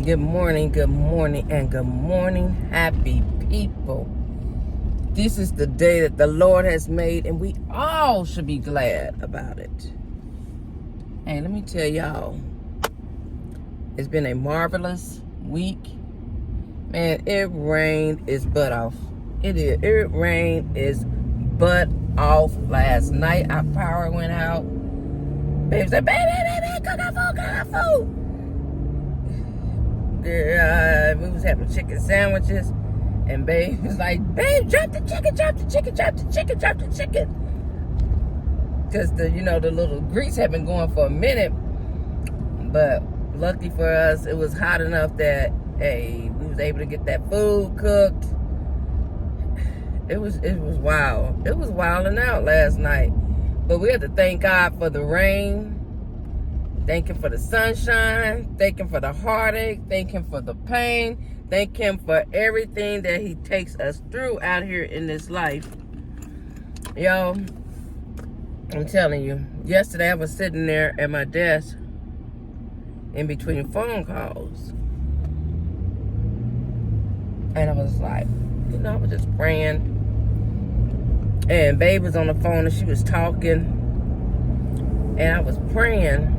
Good morning, and good morning, happy people. This is the day that the Lord has made, and we all should be glad about it. Hey, let me tell y'all, it's been a marvelous week. Man, it rained its butt off. It rained its butt off last night. Our power went out. Baby said, baby, cook our food. We was having chicken sandwiches, and babe was like, babe, drop the chicken. Because the little grease had been going for a minute, but lucky for us, it was hot enough that, hey, we was able to get that food cooked. It was wild. It was wilding out last night, but we had to thank God for the rain. Thank him for the sunshine. Thank him for the heartache. Thank him for the pain. Thank him for everything that he takes us through out here in this life. Yo, I'm telling you, yesterday I was sitting there at my desk in between phone calls. And I was like, I was just praying. And babe was on the phone and she was talking. And I was praying.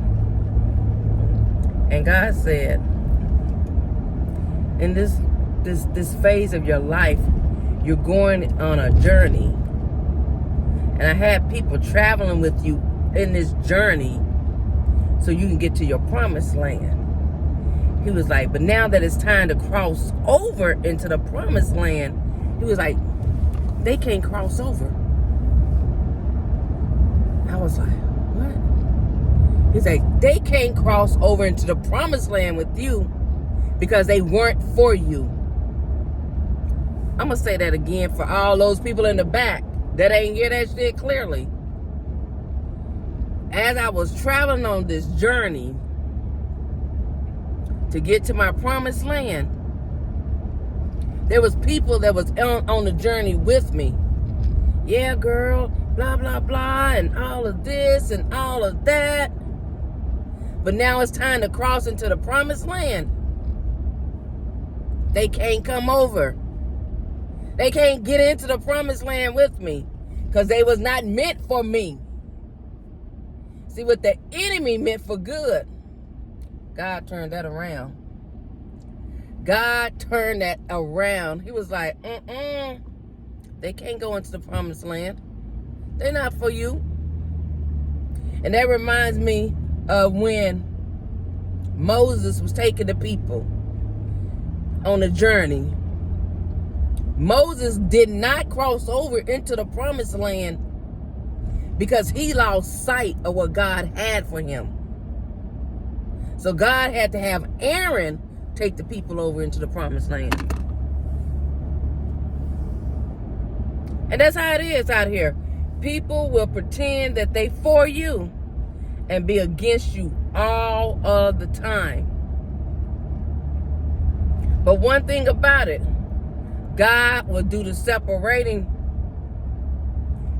And God said, in this phase of your life, you're going on a journey. And I had people traveling with you in this journey so you can get to your promised land. He was like, but now that it's time to cross over into the promised land, he was like, they can't cross over. I was like, what? He's like, they can't cross over into the promised land with you because they weren't for you. I'm going to say that again for all those people in the back that ain't hear that shit clearly. As I was traveling on this journey to get to my promised land, there was people that was on the journey with me. Yeah, girl, blah, blah, blah, and all of this and all of that. But now it's time to cross into the promised land. They can't come over. They can't get into the promised land with me because they was not meant for me. See, what the enemy meant for good, God turned that around. God turned that around. He was like, they can't go into the promised land. They're not for you. And that reminds me of when Moses was taking the people on a journey. Moses did not cross over into the promised land because he lost sight of what God had for him. So God had to have Aaron take the people over into the promised land. And that's how it is out here. People will pretend that they for you and be against you all of the time. But one thing about it, God will do the separating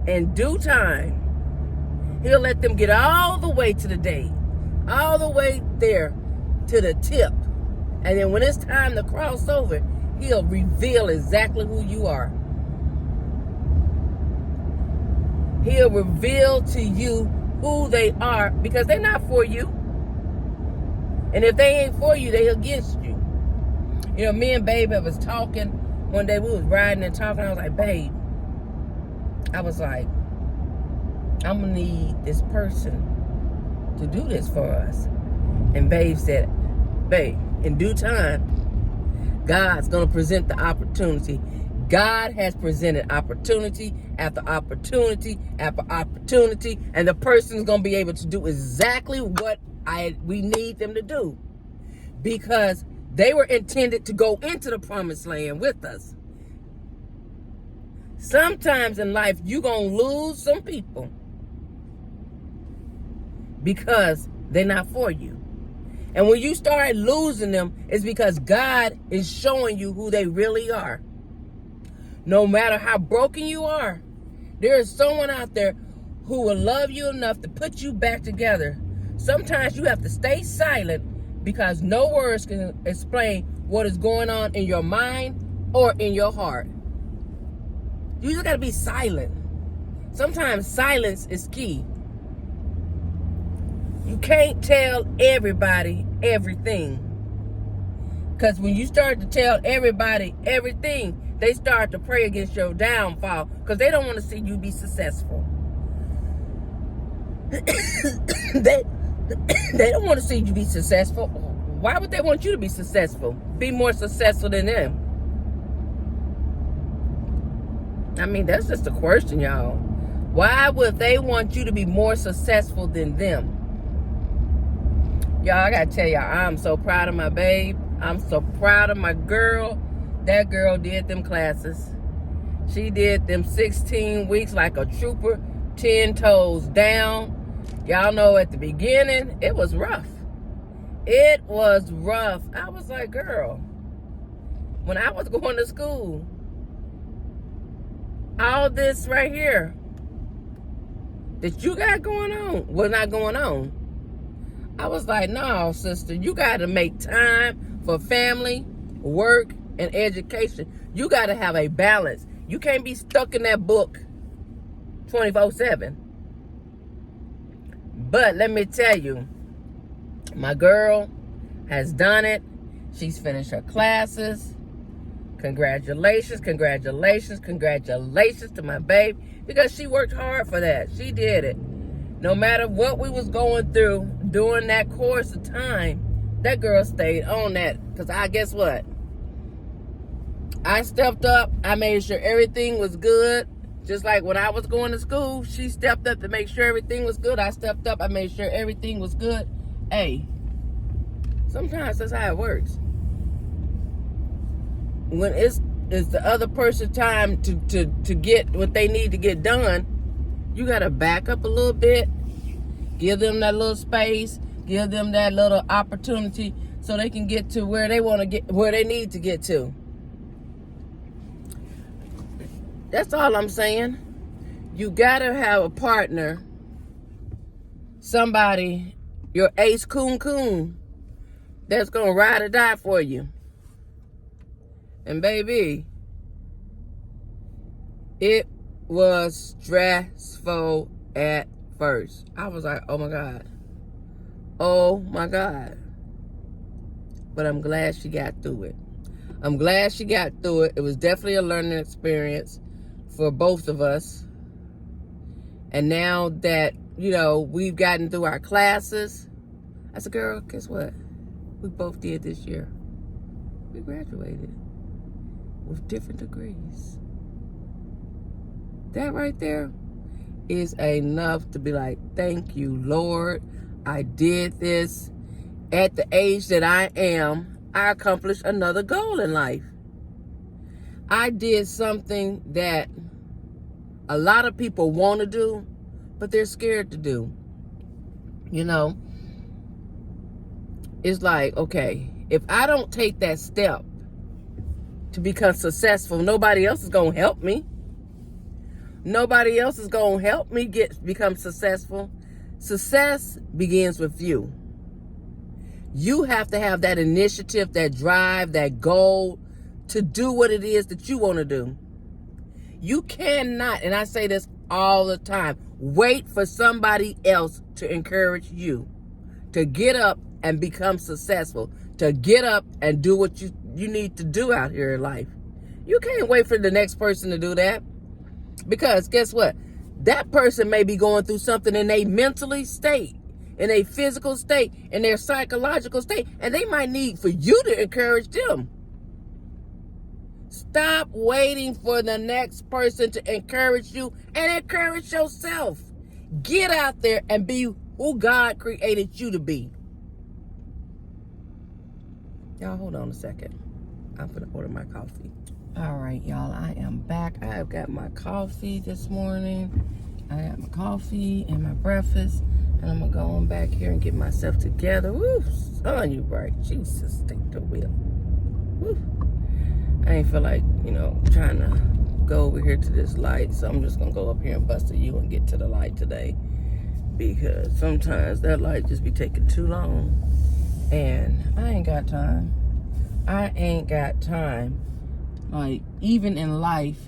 in due time. He'll let them get all the way to the day, all the way there to the tip. And then when it's time to cross over, he'll reveal exactly who you are. He'll reveal to you who they are because they're not for you. And if they ain't for you, they're against you. Me and babe was talking. One day we was riding and talking. I was like, babe, I'm going to need this person to do this for us. And babe said, babe, in due time, God's going to present the opportunity. God has presented opportunity after opportunity after opportunity, and the person's going to be able to do exactly what we need them to do because they were intended to go into the promised land with us. Sometimes in life, you're going to lose some people because they're not for you. And when you start losing them, it's because God is showing you who they really are. No matter how broken you are, there is someone out there who will love you enough to put you back together. Sometimes you have to stay silent because no words can explain what is going on in your mind or in your heart. You just got to be silent. Sometimes silence is key. You can't tell everybody everything. Because when you start to tell everybody everything, they start to pray against your downfall because they don't want to see you be successful. they don't want to see you be successful. Why would they want you to be successful? Be more successful than them. I mean, that's just a question, y'all. Why would they want you to be more successful than them? Y'all, I gotta tell y'all, I'm so proud of my babe. I'm so proud of my girl. That girl did them classes. She did them 16 weeks like a trooper, 10 toes down. Y'all know at the beginning, it was rough. It was rough. I was like, girl, when I was going to school, all this right here that you got going on was not going on. I was like, no, sister, you got to make time for family, work, and education. You got to have a balance. You can't be stuck in that book 24/7. But let me tell you, my girl has done it. She's finished her classes. Congratulations, congratulations, congratulations to my babe, because she worked hard for that. She did it. No matter what we was going through during that course of time, that girl stayed on that. Because guess what? I stepped up. I made sure everything was good. Just like when I was going to school, she stepped up to make sure everything was good. I stepped up. I made sure everything was good. Hey, sometimes that's how it works. When it's the other person's time to get what they need to get done, you got to back up a little bit, give them that little space, give them that little opportunity so they can get to where they want to get, where they need to get to. That's all I'm saying. You got to have a partner, somebody, your ace coon, that's going to ride or die for you. And baby, it was stressful at first. I was like, oh my God. Oh my God. But I'm glad she got through it. I'm glad she got through it. It was definitely a learning experience for both of us. And now that, we've gotten through our classes, I said, girl, guess what? We both did this year. We graduated with different degrees. That right there is enough to be like, thank you, Lord. I did this. At the age that I am, I accomplished another goal in life. I did something that a lot of people want to do, but they're scared to do. It's like, okay, if I don't take that step to become successful, nobody else is going to help me. Nobody else is going to help me become successful. Success begins with you. You have to have that initiative, that drive, that goal to do what it is that you want to do. You cannot, and I say this all the time, wait for somebody else to encourage you to get up and become successful, to get up and do what you need to do out here in life. You can't wait for the next person to do that, because guess what? That person may be going through something in a mentally state, in a physical state, in their psychological state, and they might need for you to encourage them. Stop waiting for the next person to encourage you and encourage yourself. Get out there and be who God created you to be. Y'all, hold on a second. I'm going to order my coffee. All right, y'all, I am back. I have got my coffee this morning. I got my coffee and my breakfast. And I'm going to go on back here and get myself together. Woo, son, you bright. Jesus, take the wheel. Woo. I ain't feel like, trying to go over here to this light. So I'm just going to go up here and bust a U and get to the light today. Because sometimes that light just be taking too long. And I ain't got time. I ain't got time. Like, even in life,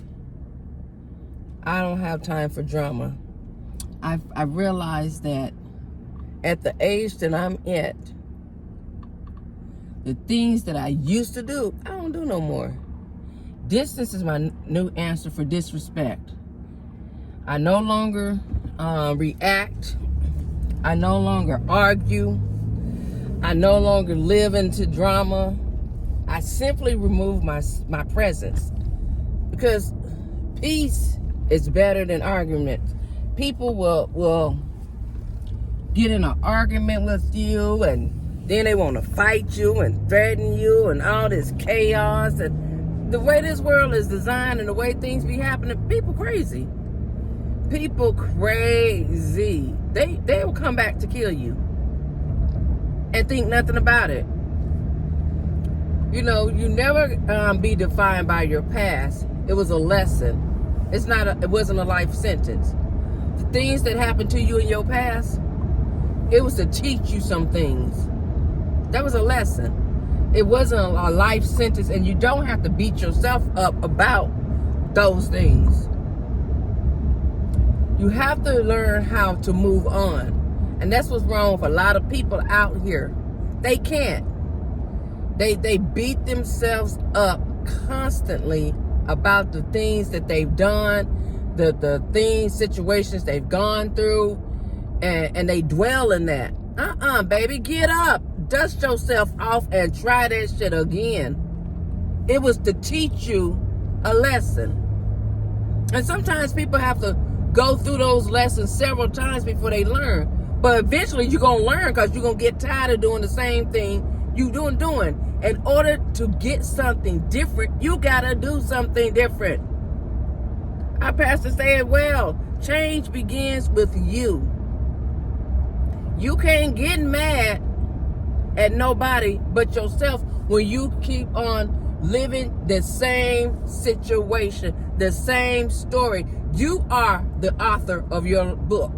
I don't have time for drama. I realized that at the age that I'm at, the things that I used to do, I don't do no more. Distance is my new answer for disrespect. I no longer react. I no longer argue. I no longer live into drama. I simply remove my presence, because peace is better than argument. People will get in an argument with you, and then they want to fight you and threaten you and all this chaos. And the way this world is designed and the way things be happening, people crazy. People crazy. They will come back to kill you and think nothing about it. You know, you never be defined by your past. It was a lesson. It wasn't a life sentence. The things that happened to you in your past, it was to teach you some things. That was a lesson. It wasn't a life sentence, and you don't have to beat yourself up about those things. You have to learn how to move on. And that's what's wrong with a lot of people out here. They can't. They beat themselves up constantly about the things that they've done, the things, situations they've gone through, and they dwell in that. Baby, get up, dust yourself off, and try that shit again. It was to teach you a lesson. And sometimes people have to go through those lessons several times before they learn. But eventually you're going to learn, because you're going to get tired of doing the same thing you doing. In order to get something different, you got to do something different. Our pastor said, well, change begins with you. You can't get mad at nobody but yourself when you keep on living the same situation, the same story. You are the author of your book.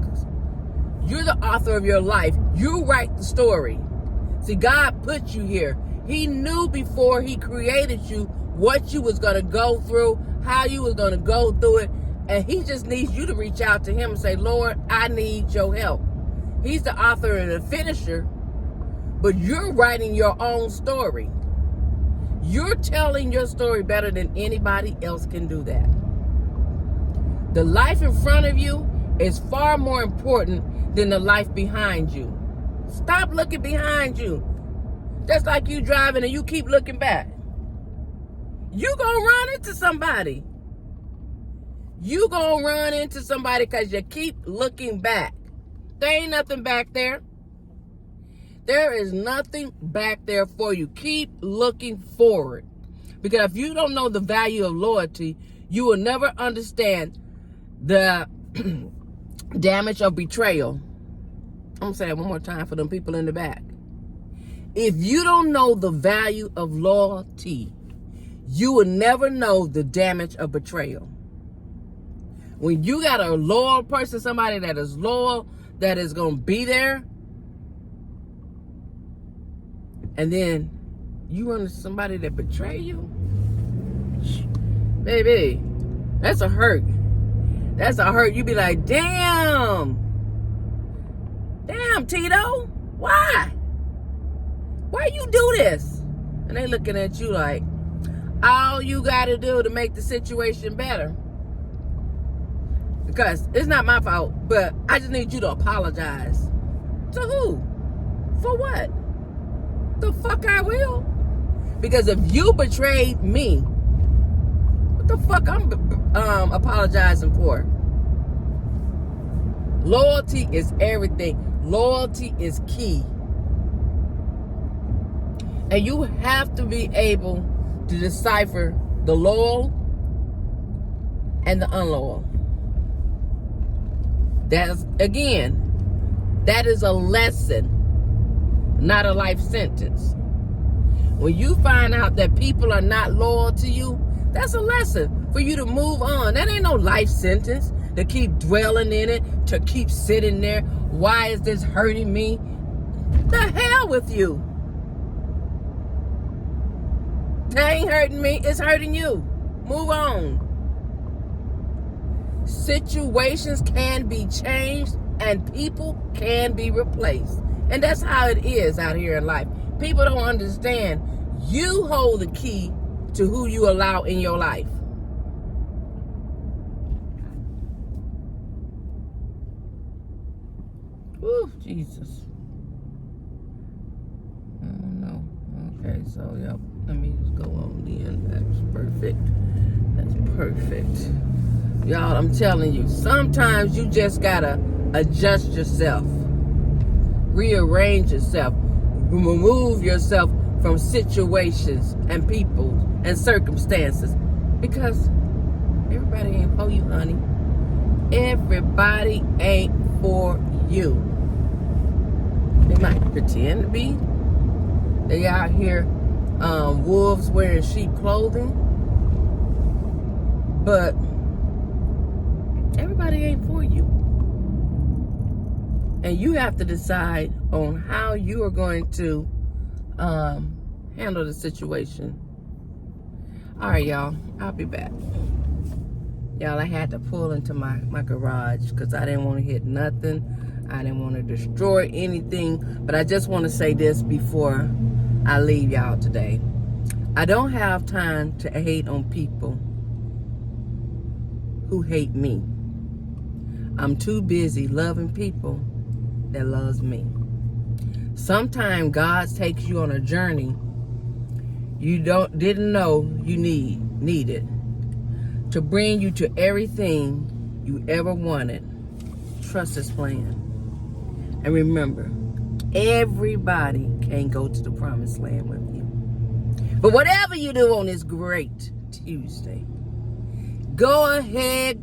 You're the author of your life. You write the story. See, God put you here. He knew before he created you what you was going to go through, how you was going to go through it. And he just needs you to reach out to him and say, Lord, I need your help. He's the author and the finisher, but you're writing your own story. You're telling your story better than anybody else can do that. The life in front of you is far more important than the life behind you. Stop looking behind you. That's like you driving and you keep looking back. You gonna run into somebody. You gonna run into somebody because you keep looking back. There ain't nothing back there. There is nothing back there for you. Keep looking forward. Because if you don't know the value of loyalty, you will never understand the damage of betrayal. I'm going to say it one more time for them people in the back. If you don't know the value of loyalty, you will never know the damage of betrayal. When you got a loyal person, somebody that is loyal, that is going to be there, and then you run into somebody that betray you, baby, that's a hurt. That's a hurt. You be like, damn, Tito, why you do this? And they looking at you like, all you got to do to make the situation better. Because it's not my fault, but I just need you to apologize. To who? For what? The fuck I will. Because if you betrayed me, what the fuck I'm apologizing for? Loyalty is everything. Loyalty is key. And you have to be able to decipher the loyal and the unloyal. That is a lesson, not a life sentence. When you find out that people are not loyal to you, that's a lesson for you to move on. That ain't no life sentence to keep dwelling in it, to keep sitting there. Why is this hurting me? The hell with you. That ain't hurting me. It's hurting you. Move on. Situations can be changed and people can be replaced. And that's how it is out here in life. People don't understand. You hold the key to who you allow in your life. Woo, Jesus. I don't know. Okay, so, yep. Let me just go on then. That's perfect. That's perfect. Y'all, I'm telling you, sometimes you just gotta adjust yourself. Rearrange yourself. Remove yourself from situations and people and circumstances. Because everybody ain't for you, honey. Everybody ain't for you. They might pretend to be. They out here wolves wearing sheep clothing. But everybody ain't for you. And you have to decide on how you are going to handle the situation. All right, y'all. I'll be back. Y'all, I had to pull into my garage because I didn't want to hit nothing. I didn't want to destroy anything. But I just want to say this before I leave y'all today. I don't have time to hate on people who hate me. I'm too busy loving people that loves me. Sometimes God takes you on a journey you didn't know you needed to bring you to everything you ever wanted. Trust His plan. And remember, everybody can't go to the promised land with you. But whatever you do on this great Tuesday, go ahead.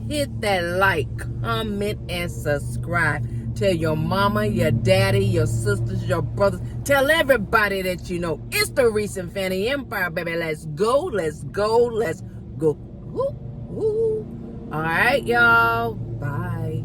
Hit that like, comment, and subscribe. Tell your mama, your daddy, your sisters, your brothers. Tell everybody that you know. It's the Reese and Fany Empire, baby. Let's go. Woo, woo. All right, y'all. Bye.